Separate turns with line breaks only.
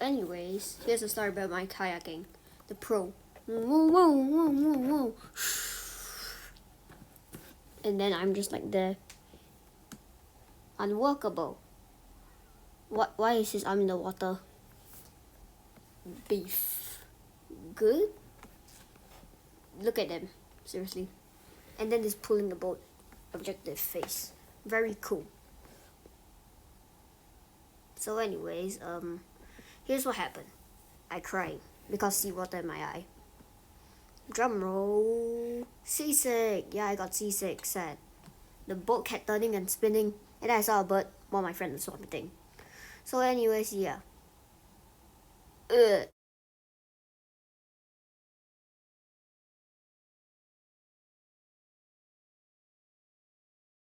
anyways, here's a story about my kayaking. The pro. And then I'm just like there. Unworkable. Why is this I'm in the water? Beef. Good? Look at them. Seriously. And then this pulling the boat. Objective face. Very cool. So anyways, here's what happened. I cried because seawater in my eye. Drum roll. Seasick. Yeah, I got seasick. Sad. The boat kept turning and spinning, and I saw a bird while my friend was vomiting. So anyways, yeah. Ugh.